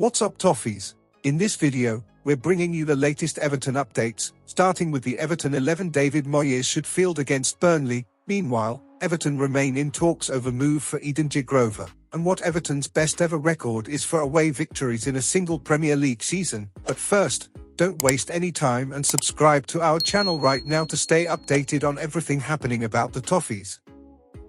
What's up, Toffees? In this video, we're bringing you the latest Everton updates, starting with the Everton 11 David Moyes should field against Burnley. Meanwhile, Everton remain in talks over move for Zhegrova, and what Everton's best ever record is for away victories in a single Premier League season. But first, don't waste any time and subscribe to our channel right now to stay updated on everything happening about the Toffees.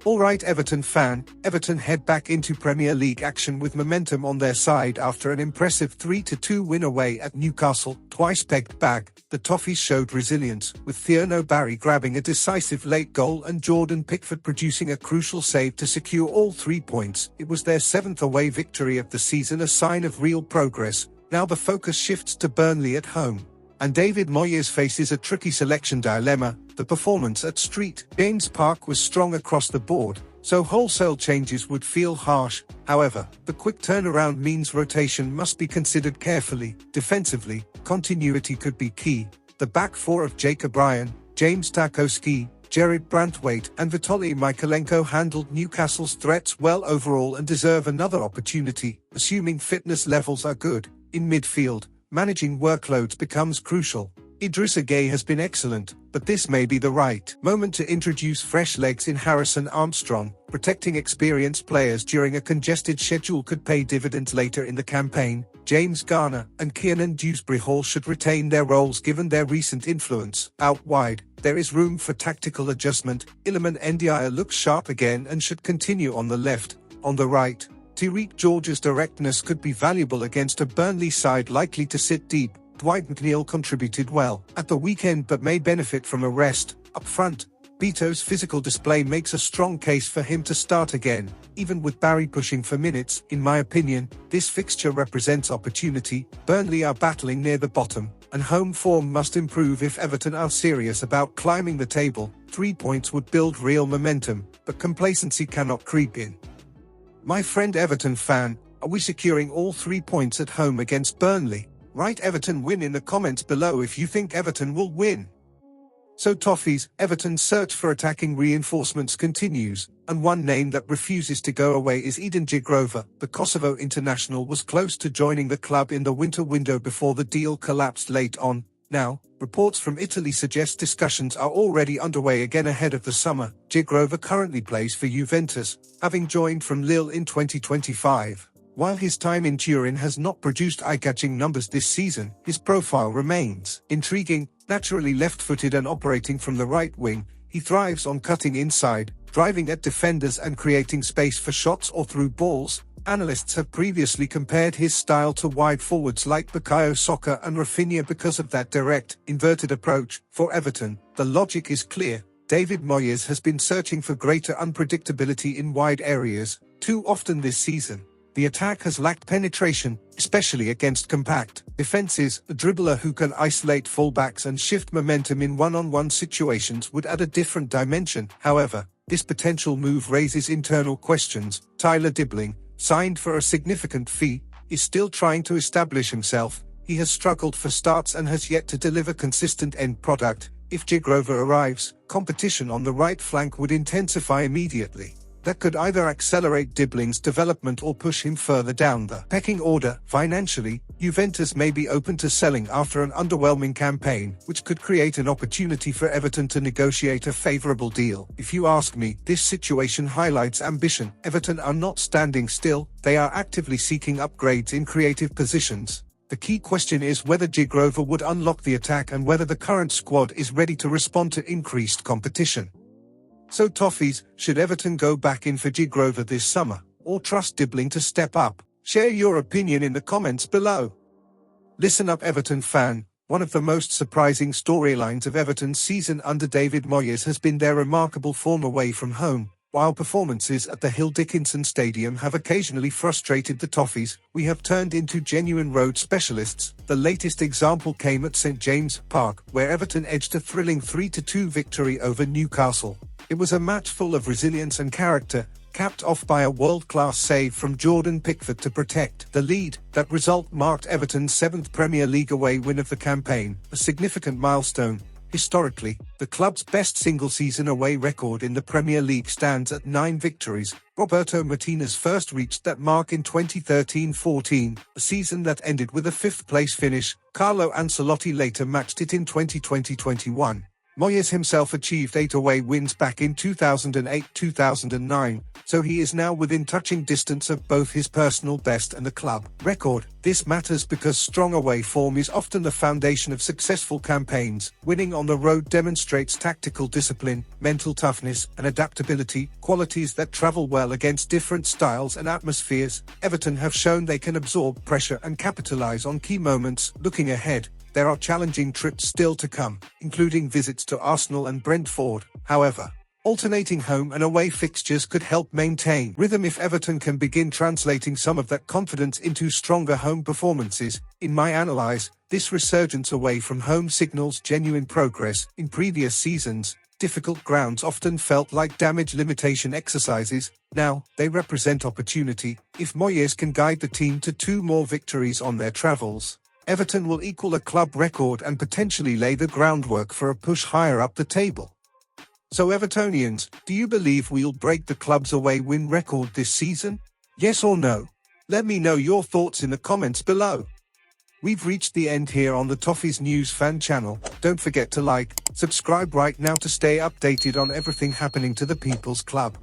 Alright, Everton fan, Everton head back into Premier League action with momentum on their side after an impressive 3-2 win away at Newcastle. Twice pegged back, the Toffees showed resilience, with Thierno Barry grabbing a decisive late goal and Jordan Pickford producing a crucial save to secure all 3 points. It was their 7th away victory of the season, a sign of real progress. Now the focus shifts to Burnley at home, and David Moyes faces a tricky selection dilemma. The performance at St James Park was strong across the board, so wholesale changes would feel harsh. However, the quick turnaround means rotation must be considered carefully. Defensively, continuity could be key. The back four of Zhegrova, James Tarkowski, Gerard Brantwaite and Vitaly Mykolenko handled Newcastle's threats well overall and deserve another opportunity, assuming fitness levels are good. In midfield, managing workloads becomes crucial. Idrissa Gueye has been excellent, but this may be the right moment to introduce fresh legs in Harrison Armstrong. Protecting experienced players during a congested schedule could pay dividends later in the campaign. James Garner and Kiernan Dewsbury-Hall should retain their roles given their recent influence. Out wide, there is room for tactical adjustment. Iliman Ndiaye looks sharp again and should continue on the left. On the right, Tariq George's directness could be valuable against a Burnley side likely to sit deep. Dwight McNeil contributed well at the weekend but may benefit from a rest. Up front, Beto's physical display makes a strong case for him to start again, even with Barry pushing for minutes. In my opinion, this fixture represents opportunity. Burnley are battling near the bottom, and home form must improve if Everton are serious about climbing the table. 3 points would build real momentum, but complacency cannot creep in. My friend Everton fan, are we securing all 3 points at home against Burnley? Write Everton win in the comments below if you think Everton will win. So Toffees, Everton's search for attacking reinforcements continues, and one name that refuses to go away is Zhegrova. The Kosovo international was close to joining the club in the winter window before the deal collapsed late on. Now, reports from Italy suggest discussions are already underway again ahead of the summer. Zhegrova currently plays for Juventus, having joined from Lille in 2025. While his time in Turin has not produced eye-catching numbers this season, his profile remains intriguing. Naturally left-footed and operating from the right wing, he thrives on cutting inside, driving at defenders and creating space for shots or through balls. Analysts have previously compared his style to wide forwards like Bukayo Saka and Rafinha because of that direct, inverted approach. For Everton, the logic is clear. David Moyes has been searching for greater unpredictability in wide areas. Too often this season, the attack has lacked penetration, especially against compact defenses. A dribbler who can isolate fullbacks and shift momentum in one-on-one situations would add a different dimension. However, this potential move raises internal questions. Tyler Dibling, signed for a significant fee, is still trying to establish himself. He has struggled for starts and has yet to deliver consistent end product. If Zhegrova arrives, competition on the right flank would intensify immediately. That could either accelerate Dibling's development or push him further down the pecking order. Financially, Juventus may be open to selling after an underwhelming campaign, which could create an opportunity for Everton to negotiate a favourable deal. If you ask me, this situation highlights ambition. Everton are not standing still, they are actively seeking upgrades in creative positions. The key question is whether Zhegrova would unlock the attack and whether the current squad is ready to respond to increased competition. So Toffees, should Everton go back in for Zhegrova this summer, or trust Dibling to step up? Share your opinion in the comments below. Listen up, Everton fan, one of the most surprising storylines of Everton's season under David Moyes has been their remarkable form away from home. While performances at the Hill Dickinson Stadium have occasionally frustrated the Toffees, we have turned into genuine road specialists. The latest example came at St James Park, where Everton edged a thrilling 3-2 victory over Newcastle. It was a match full of resilience and character, capped off by a world-class save from Jordan Pickford to protect the lead. That result marked Everton's 7th Premier League away win of the campaign, a significant milestone. Historically, the club's best single-season away record in the Premier League stands at 9 victories. Roberto Martinez first reached that mark in 2013-14, a season that ended with a 5th-place finish. Carlo Ancelotti later matched it in 2020-21. Moyes himself achieved 8 away wins back in 2008-2009, so he is now within touching distance of both his personal best and the club record. This matters because strong away form is often the foundation of successful campaigns. Winning on the road demonstrates tactical discipline, mental toughness, and adaptability, qualities that travel well against different styles and atmospheres. Everton have shown they can absorb pressure and capitalize on key moments. Looking ahead, there are challenging trips still to come, including visits to Arsenal and Brentford. However, alternating home and away fixtures could help maintain rhythm if Everton can begin translating some of that confidence into stronger home performances. In my analysis, this resurgence away from home signals genuine progress. In previous seasons, difficult grounds often felt like damage limitation exercises. Now, they represent opportunity. If Moyes can guide the team to 2 more victories on their travels, Everton will equal a club record and potentially lay the groundwork for a push higher up the table. So Evertonians, do you believe we'll break the club's away win record this season? Yes or no? Let me know your thoughts in the comments below. We've reached the end here on the Toffees News fan channel. Don't forget to like, subscribe right now to stay updated on everything happening to the People's Club.